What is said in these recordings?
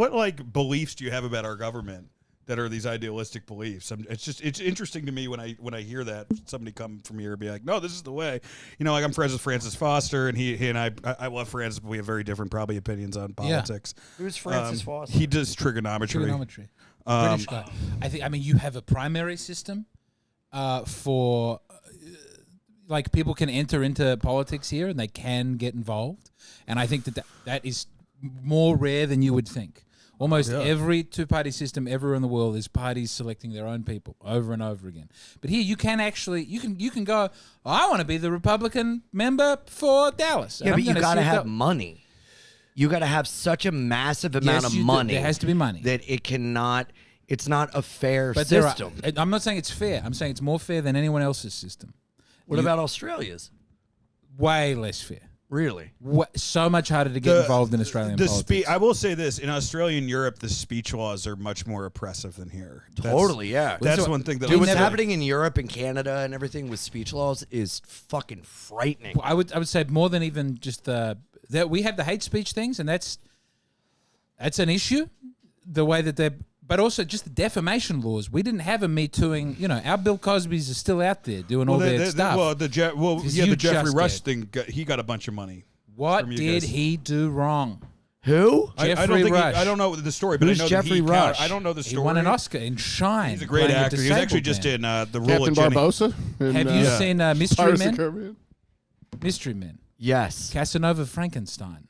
what like beliefs do you have about our government that are these idealistic beliefs? It's interesting to me when I hear that somebody come from here and be like, no, this is the way. You know, like I'm friends with Francis Foster, and he and I love Francis, but we have very different probably opinions on politics. Who's Francis Foster? He does trigonometry. British guy. I mean, you have a primary system for like people can enter into politics here and they can get involved, and I think that is more rare than you would think. Almost every two-party system everywhere in the world is parties selecting their own people over and over again. But here you can actually you can go, I want to be the Republican member for Dallas. Yeah, but you got to have money. You got to have such a massive amount of money. There has to be money. That it cannot. It's not a fair system. I'm not saying it's fair. I'm saying it's more fair than anyone else's system. What about Australia's? Way less fair. Really? So much harder to get involved in Australian politics. I will say this. In Australia and Europe, the speech laws are much more oppressive than here. Totally, yeah. That's one thing that what's happening in Europe and Canada and everything with speech laws is fucking frightening. I would say more than even just that we have the hate speech things, and that's an issue. The way that they're... But also just the defamation laws. We didn't have a Me Tooing. You know, our Bill Cosby's are still out there doing all their stuff. The Jeffrey Rush thing, he got a bunch of money. What did he do wrong? Who? Jeffrey Rush. I don't know the story, but Who's I know Jeffrey Rush? I don't know the story. He won an Oscar in Shine. He's a great actor. He was actually just in The Rule Captain of Jenny. Barbosa. Have you seen Mystery Men? Mystery Men. Yes. Casanova Frankenstein.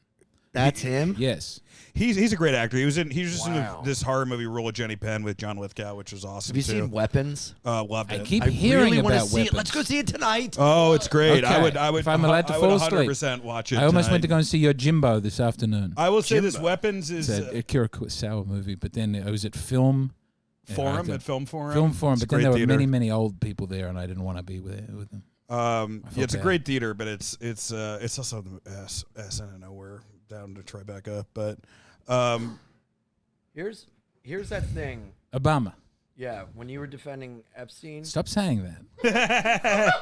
That's him? Yes. He's a great actor. He was just in this horror movie, Rule of Jenny Penn, with John Lithgow, which was awesome. Have you seen Weapons? Loved it. I keep hearing really about see Weapons. it. Let's go see it tonight. Oh, it's great. Okay. I would. If I'm allowed to fall asleep, 100% watch it. I almost tonight. went to go and see your Jimbo this afternoon. I will say this: Weapons is It's a Akira Kurosawa movie, but then it was at Film Forum at Film Forum. Film Forum, It's but then there were theater. many old people there, and I didn't want to be with them. It's a great theater, but it's also the ass end of nowhere down to Tribeca. But Here's that thing. Obama. Yeah, when you were defending Epstein. Stop saying that.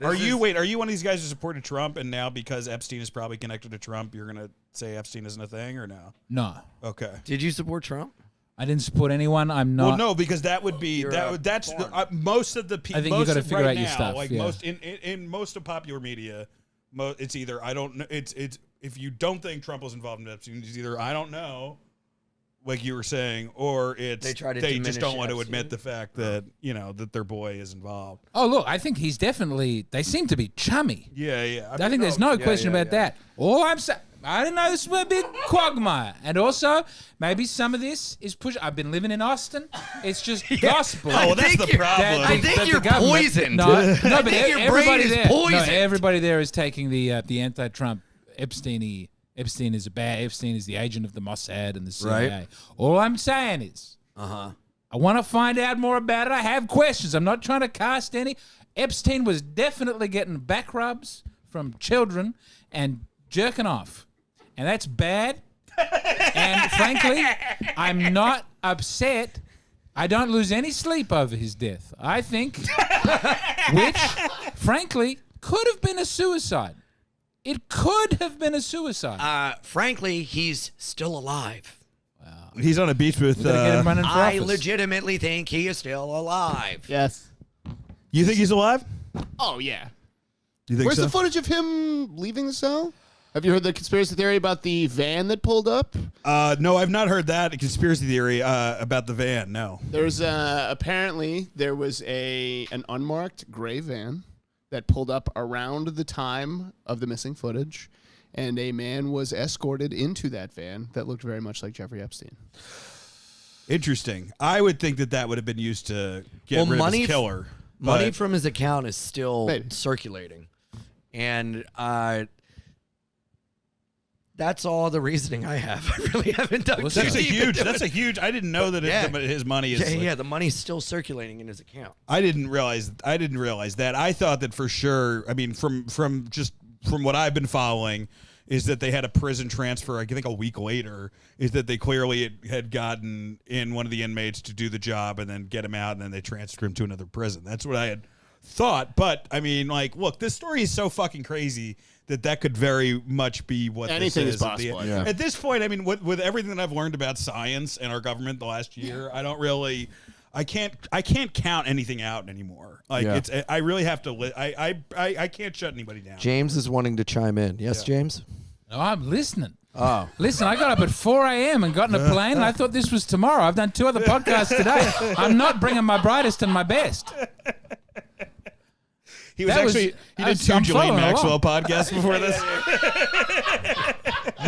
Are you one of these guys who supported Trump, and now because Epstein is probably connected to Trump, you're gonna say Epstein isn't a thing, or no? No. Okay. Did you support Trump? I didn't support anyone. I'm not. Well, no, because that would be that's most of the people. I think you got to figure out your stuff. Like yeah. most in most of popular media, it's either I don't know. It's if you don't think Trump was involved in Epstein, it's either I don't know, like you were saying, or it's they just don't want to admit the fact that that their boy is involved. Oh, look, I think he's definitely. They seem to be chummy. Yeah. I think there's no question about that. All I'm saying. I didn't know this was a big quagmire. And also, maybe some of this is push. I've been living in Austin. It's just gospel. Oh, well, that's the problem. I think you're poisoned. No, but your everybody brain is there, poisoned. No, everybody there is taking the anti-Trump Epstein. Epstein is Epstein is the agent of the Mossad and the CIA. Right. All I'm saying is, I want to find out more about it. I have questions. I'm not trying to cast any. Epstein was definitely getting back rubs from children and jerking off. And that's bad. And frankly, I'm not upset. I don't lose any sleep over his death. I think, which, frankly, could have been a suicide. It could have been a suicide. Frankly, he's still alive. He's on a beach with. I legitimately think he is still alive. Yes. You think he's alive? Oh, yeah. You think Where's so? the footage of him leaving the cell? Have you heard the conspiracy theory about the van that pulled up? No, I've not heard that conspiracy theory about the van. No. There's apparently there was an unmarked gray van that pulled up around the time of the missing footage, and a man was escorted into that van that looked very much like Jeffrey Epstein. Interesting. I would think that would have been used to get rid of his killer. Money from his account is still circulating, and that's all the reasoning I have. I really haven't dug That's a huge. I didn't know that his money is. Yeah, the money's still circulating in his account. I didn't realize that. I thought that for sure. I mean, from what I've been following, is that they had a prison transfer. I think a week later, is that they clearly had gotten in one of the inmates to do the job and then get him out, and then they transferred him to another prison. That's what I had thought. But I mean, like, look, this story is so fucking crazy that could very much be what Anything this is possible. Yeah. At this point, I mean, with everything that I've learned about science and our government the last year, I don't really. I can't count anything out anymore. Like Yeah. I really have to. I can't shut anybody down. James is wanting to chime in. Yes, James? No, I'm listening. Oh. Listen, I got up at 4 a.m. and got in a plane, and I thought this was tomorrow. I've done 2 other podcasts today. I'm not bringing my brightest and my best. He was That was- actually he I'm did 2 Ghislaine following Maxwell along. podcasts before this.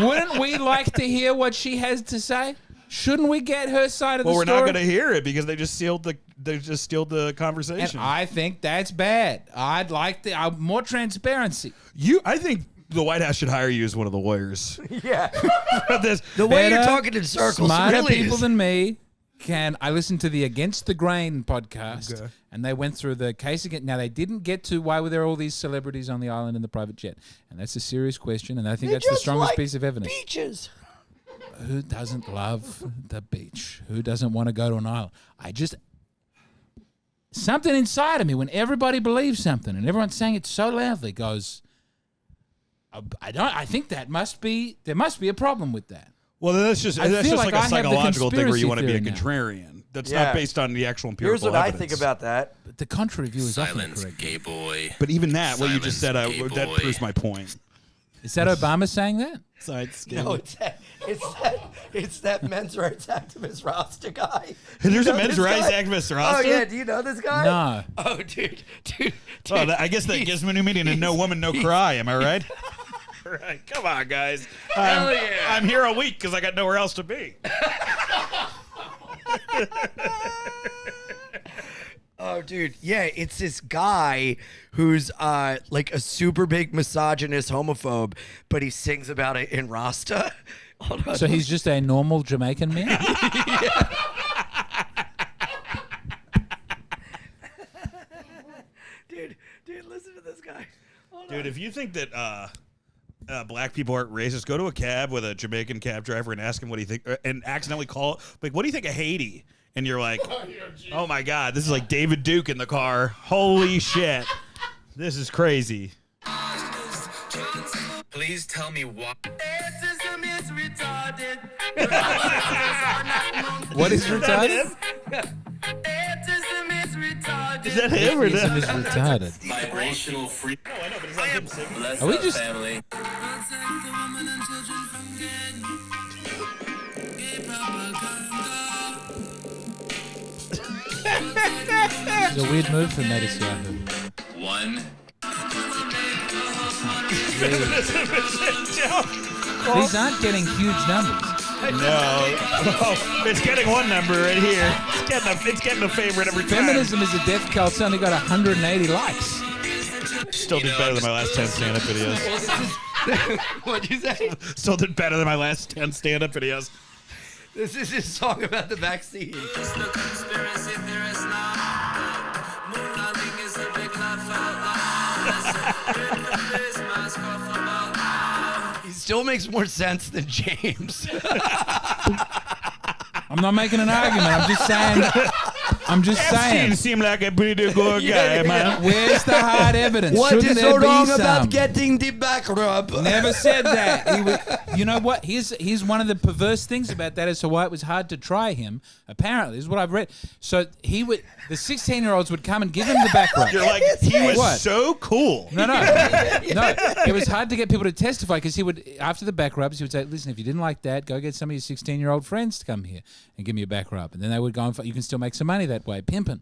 Wouldn't we like to hear what she has to say? Shouldn't we get her side of Well, the we're story? not going to hear it because they just sealed the conversation. And I think that's bad. I'd like more transparency. I think the White House should hire you as one of the lawyers. Yeah. For this. The way you're Better, talking in circles smarter really people is. than me I listened to the Against the Grain podcast, Okay. and they went through the case again. Now, they didn't get to why were there all these celebrities on the island in the private jet, and that's a serious question, and I think They that's the just strongest like piece of evidence. Beaches. Who doesn't love the beach? Who doesn't want to go to an island? Something inside of me, when everybody believes something and everyone's saying it so loudly, goes, I think there must be a problem with that. Well, that's just I feel like like I a have the psychological thing where you want to be a conspiracy theory contrarian. That's Yeah. not based on the actual empirical Here's what I evidence. think about that. But the contrary view is often Silence, correct. gay boy. But even that, what you just said, Silence, gay that boy. proves my point. Is that Obama saying that? No, it's that men's rights activist Rasta guy. There's You a know men's this rights guy? activist Oh Rasta? yeah, do you know this guy? No. Oh dude. Oh, I guess that gives me a new meaning to no woman, no cry. Am I right? Right. Come on, guys. I'm here a week because I got nowhere else to be. Oh, dude. Yeah, it's this guy who's like a super big misogynist homophobe, but he sings about it in Rasta. Hold on. So he's just a normal Jamaican man? dude, listen to this guy. Hold Dude, if you think that black people aren't racist, go to a cab with a Jamaican cab driver and ask him what he think, and accidentally call, like, what do you think of Haiti? And you're like, oh my God, this is like David Duke in the car. Holy shit. This is crazy. Please tell me why. What is retarded? Is that him or Atheism that? is retarded. Vibrational free. I know, but it's not him singing. Bless Are we our just- family. It's a weird move from Mattis Yahoo. One. These aren't getting huge numbers. No. Oh, it's getting one number right here. It's getting a favorite every time. Feminism is a death cult. It's only got 180 likes. Still did better than my last 10 stand-up videos. What'd you say? Still did better than my last 10 stand-up videos. This is his song about the vaccine. He still makes more sense than James. I'm not making an argument. I'm just saying. Epstein seemed like a pretty good guy, man. Where's the hard evidence? What Shouldn't is there so be wrong some? about getting the back rub? Never said that. You know what? Here's one of the perverse things about that as to why it was hard to try him. Apparently, is what I've read. So the 16-year-olds would come and give him the back rub. You're like, he was What? so cool. No. It was hard to get people to testify because he would, after the back rubs, he would say, "Listen, if you didn't like that, go get some of your 16-year-old friends to come here and give me a back rub." And then they would go and you can still make some money that way, pimping.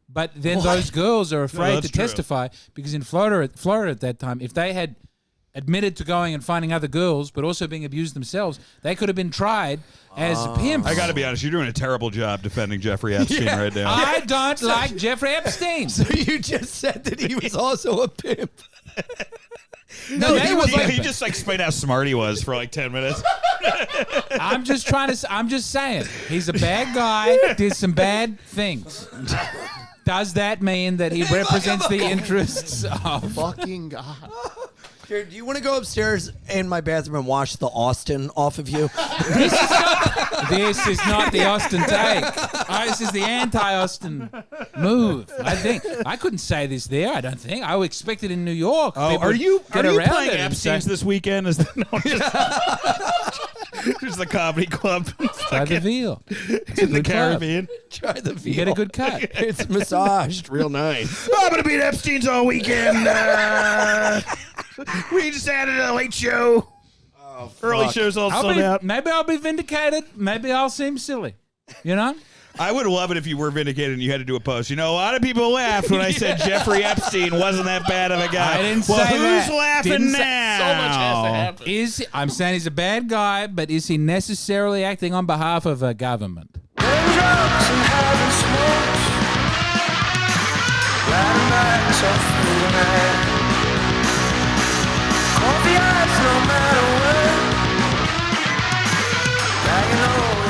But then those girls are afraid that's to true. testify because in Florida at that time, if they had admitted to going and finding other girls, but also being abused themselves, they could have been tried as pimps. I got to be honest, you're doing a terrible job defending Jeffrey Epstein right now. I don't like Jeffrey Epstein. So you just said that he was also a pimp. No, they were he pimping. just like explained how smart he was for like 10 minutes. I'm just saying, he's a bad guy, did some bad things. Does that mean that he represents the interests of... Fucking God. Dude, do you want to go upstairs in my bathroom and wash the Austin off of you? This is not the Austin take. This is the anti-Austin move. I think I couldn't say this there. I don't think I would expect it in New York. Oh, People are you get playing around it and Epstein's say, this weekend? Is that There's the comedy club try the veal. in the Caribbean. Try the veal. You get a good cut. It's massaged real nice. I'm gonna be at Epstein's all weekend. We just added a late show. Early shows all sold out. Maybe I'll be vindicated. Maybe I'll seem silly. You know? I would love it if you were vindicated and you had to do a post. You know, a lot of people laughed when I said Jeffrey Epstein wasn't that bad of a guy. I didn't well, say who's that. laughing Didn't now? say- So much has to happen. I'm saying he's a bad guy, but is he necessarily acting on behalf of a government? Raindrops and having smokes, riding bikes all through the night. Coffee eyes no matter what, now you know